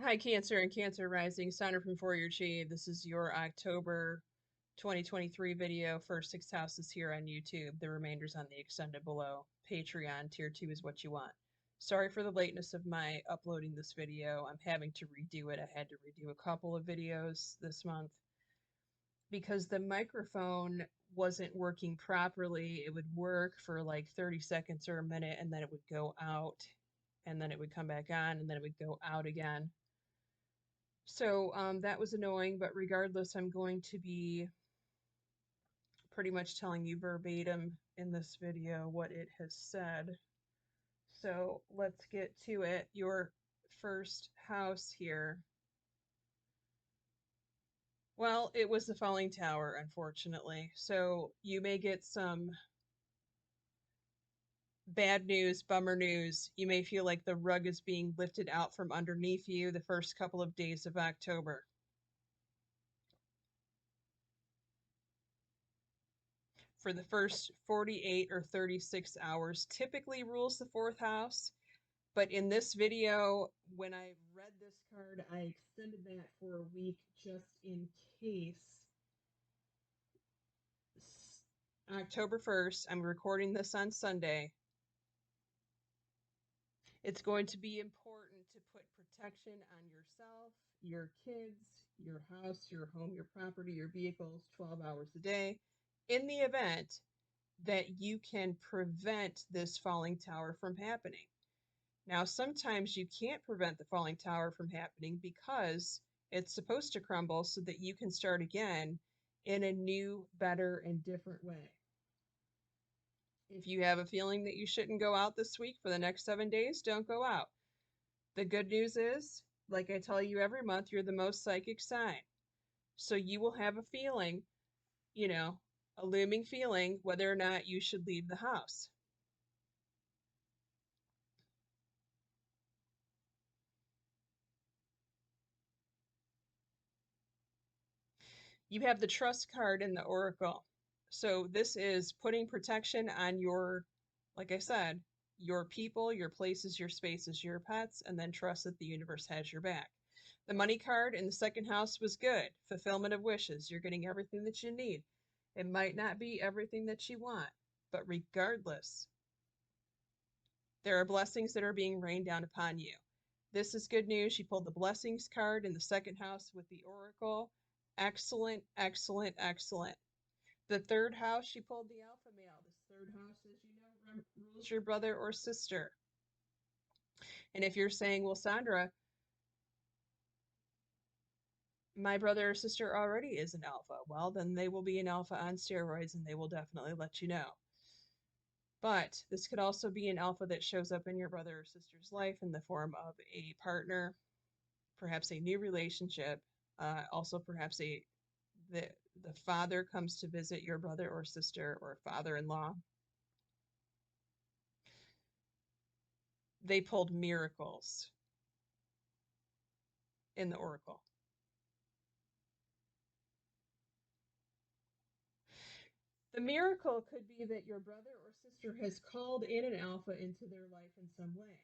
Hi, Cancer and Cancer Rising. Sondra from For Your Chi. This is your October 2023 video. First 6 houses here on YouTube. The remainder's on the extended below. Patreon, Tier 2 is what you want. Sorry for the lateness of my uploading this video. I'm having to redo it. I had to redo a couple of videos this month because the microphone wasn't working properly. It would work for like 30 seconds or a minute, and then it would go out, and then it would come back on, and then it would go out again. So that was annoying, but regardless, I'm going to be pretty much telling you verbatim in this video what it has said. So let's get to it. Your first house here. Well, it was the falling tower, unfortunately. So you may get some bad news, bummer news. You may feel like the rug is being lifted out from underneath you the first couple of days of October. For the first 48 or 36 hours typically rules the fourth house. But in this video, when I read this card, I extended that for a week just in case. October 1st, I'm recording this on Sunday. It's going to be important to put protection on yourself, your kids, your house, your home, your property, your vehicles 12 hours a day in the event that you can prevent this falling tower from happening. Now, sometimes you can't prevent the falling tower from happening because it's supposed to crumble so that you can start again in a new, better, and different way. If you have a feeling that you shouldn't go out this week for the next 7 days, don't go out. The good news is, like I tell you every month, you're the most psychic sign. So you will have a feeling, a looming feeling whether or not you should leave the house. You have the trust card in the Oracle. So this is putting protection on your, like I said, your people, your places, your spaces, your pets, and then trust that the universe has your back. The money card in the second house was good. Fulfillment of wishes. You're getting everything that you need. It might not be everything that you want, but regardless, there are blessings that are being rained down upon you. This is good news. You pulled the blessings card in the second house with the Oracle. Excellent, excellent, excellent. The third house, she pulled the alpha male. This third house, as you know, rules your brother or sister. And if you're saying, well, Sondra, my brother or sister already is an alpha, well, then they will be an alpha on steroids and they will definitely let you know. But this could also be an alpha that shows up in your brother or sister's life in the form of a partner, perhaps a new relationship, also perhaps the father comes to visit your brother or sister or father-in-law. They pulled miracles in the Oracle. The miracle could be that your brother or sister has called in an alpha into their life in some way.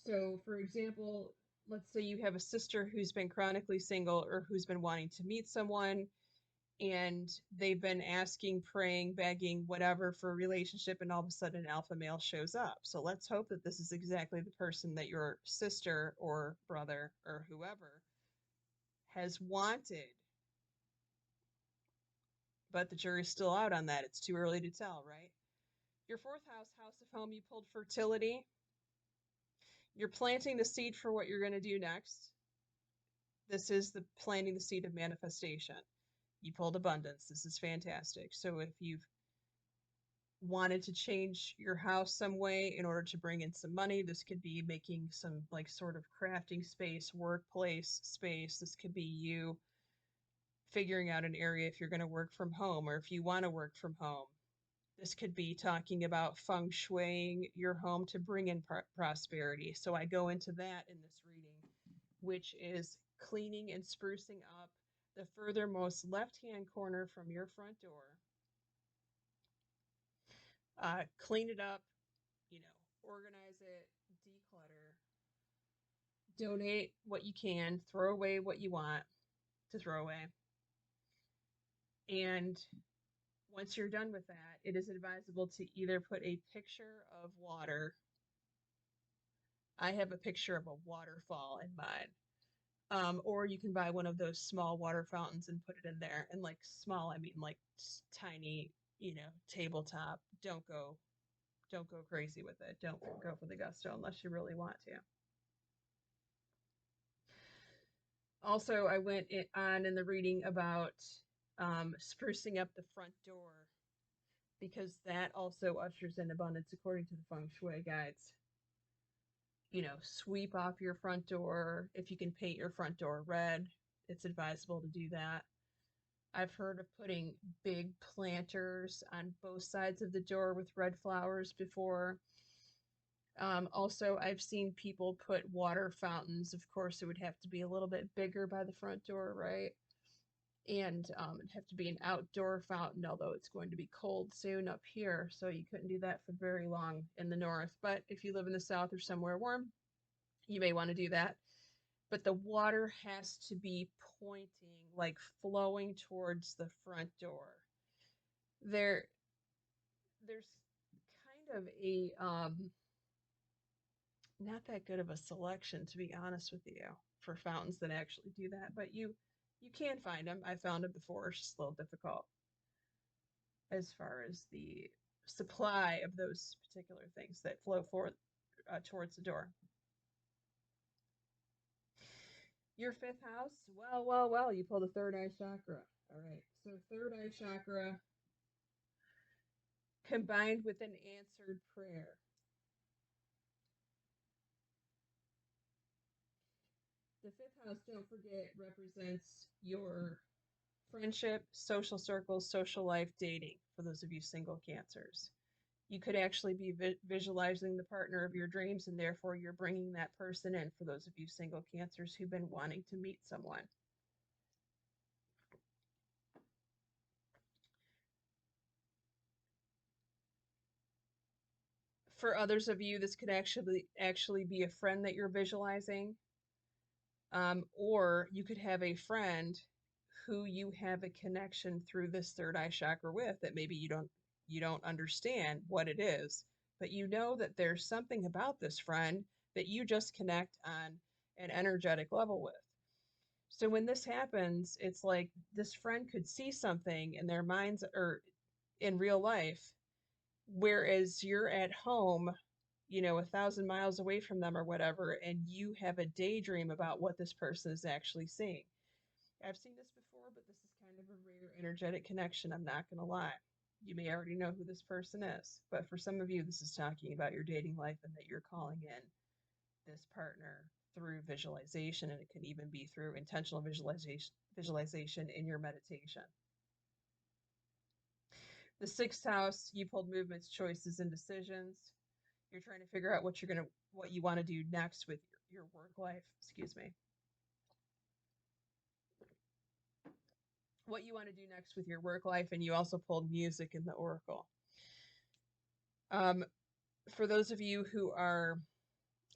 So, for example, let's say you have a sister who's been chronically single or who's been wanting to meet someone, and they've been asking, praying, begging, whatever for a relationship, and all of a sudden an alpha male shows up. So let's hope that this is exactly the person that your sister or brother or whoever has wanted. But the jury's still out on that. It's too early to tell, right? Your fourth house, house of home, you pulled fertility. You're planting the seed for what you're going to do next. This is the planting the seed of manifestation. You pulled abundance. This is fantastic. So if you've wanted to change your house some way in order to bring in some money, this could be making some like sort of crafting space, workplace space. This could be you figuring out an area if you're going to work from home or if you want to work from home. This could be talking about feng shuiing your home to bring in prosperity. So I go into that in this reading, which is cleaning and sprucing up the furthermost left-hand corner from your front door. Clean it up, organize it, declutter. donate what you can, throw away what you want to throw away. And once you're done with that, it is advisable to either put a picture of water. I have a picture of a waterfall in mine. Or you can buy one of those small water fountains and put it in there. And like small, I mean like tiny, tabletop. Don't go crazy with it. Don't go for the gusto unless you really want to. Also, I went on in the reading about sprucing up the front door because that also ushers in abundance according to the feng shui guides. Sweep off your front door. If you can paint your front door red, it's advisable to do that. I've heard of putting big planters on both sides of the door with red flowers before. Also, I've seen people put water fountains. Of course, it would have to be a little bit bigger by the front door, right? And it'd have to be an outdoor fountain, although it's going to be cold soon up here, so you couldn't do that for very long in the north. But if you live in the south or somewhere warm, you may want to do that. But the water has to be pointing, like flowing towards the front door. There's kind of a not that good of a selection, to be honest with you, for fountains that actually do that. But you can find them. I found them before. It's just a little difficult as far as the supply of those particular things that flow forward towards the door. Your fifth house, well, you pull the third eye chakra. All right, so third eye chakra combined with an answered prayer. The fifth house, don't forget, represents your friendship, social circles, social life, dating, for those of you single Cancers. You could actually be visualizing the partner of your dreams, and therefore you're bringing that person in for those of you single Cancers who've been wanting to meet someone. For others of you, this could actually be a friend that you're visualizing, or you could have a friend who you have a connection through this third eye chakra with that maybe you don't understand what it is, but you know that there's something about this friend that you just connect on an energetic level with. So when this happens, it's like this friend could see something in their minds or in real life, whereas you're at home, 1,000 miles away from them or whatever, and you have a daydream about what this person is actually seeing. I've seen this before, but this is kind of a rare energetic connection. I'm not going to lie. You may already know who this person is, but for some of you, this is talking about your dating life and that you're calling in this partner through visualization, and it can even be through intentional visualization in your meditation. The sixth house, you pulled movements, choices, and decisions. You're trying to figure out what you want to do next with your work life. Excuse me. What you want to do next with your work life, and you also pulled music in the oracle. For those of you who are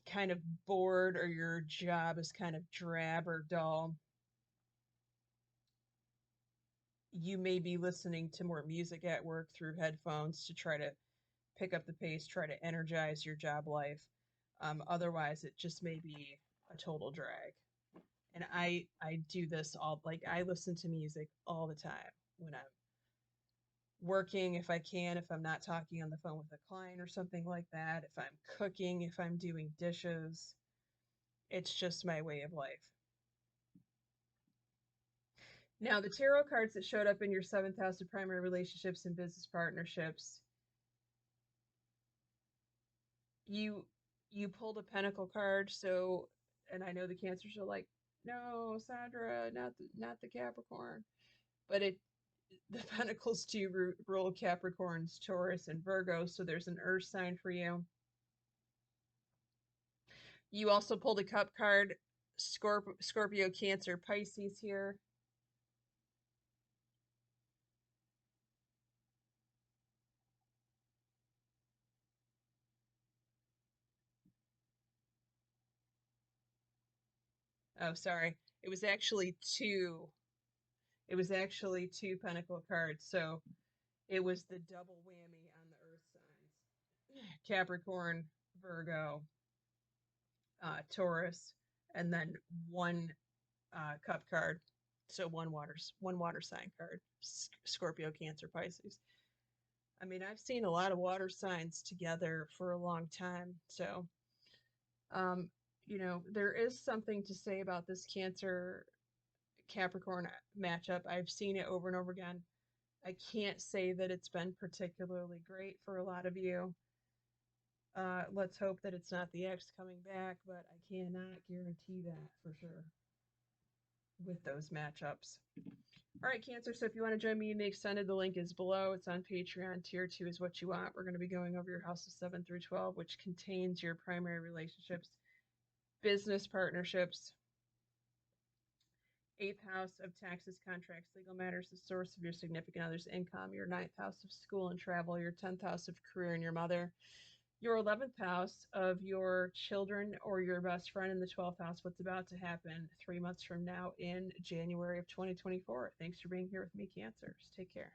kind of bored or your job is kind of drab or dull, you may be listening to more music at work through headphones to try to pick up the pace, try to energize your job life. Otherwise, it just may be a total drag. And I do this all, like I listen to music all the time when I'm working, if I can, if I'm not talking on the phone with a client or something like that, if I'm cooking, if I'm doing dishes. It's just my way of life. Now, the tarot cards that showed up in your seventh house of primary relationships and business partnerships, you pulled a pentacle card. So, and I know the Cancers are like, no, Sondra, not the Capricorn, but the pentacles do rule Capricorns, Taurus, and Virgo. So there's an earth sign for you. You also pulled a cup card, Scorpio, Cancer, Pisces here. Oh, sorry. It was actually two. It was actually two pentacle cards. So it was the double whammy on the earth signs. Capricorn, Virgo, Taurus, and then one cup card. So one water sign card. Scorpio, Cancer, Pisces. I mean, I've seen a lot of water signs together for a long time. So, um, there is something to say about this Cancer Capricorn matchup. I've seen it over and over again. I can't say that it's been particularly great for a lot of you. Let's hope that it's not the ex coming back, but I cannot guarantee that for sure with those matchups. All right, Cancer. So if you want to join me in the extended, the link is below. It's on Patreon. Tier 2 is what you want. We're going to be going over your houses 7 through 12, which contains your primary relationships, business partnerships, 8th house of taxes, contracts, legal matters, the source of your significant other's income, your 9th house of school and travel, your 10th house of career and your mother, your 11th house of your children or your best friend, in the 12th house, what's about to happen 3 months from now in January of 2024. Thanks for being here with me, Cancers. Take care.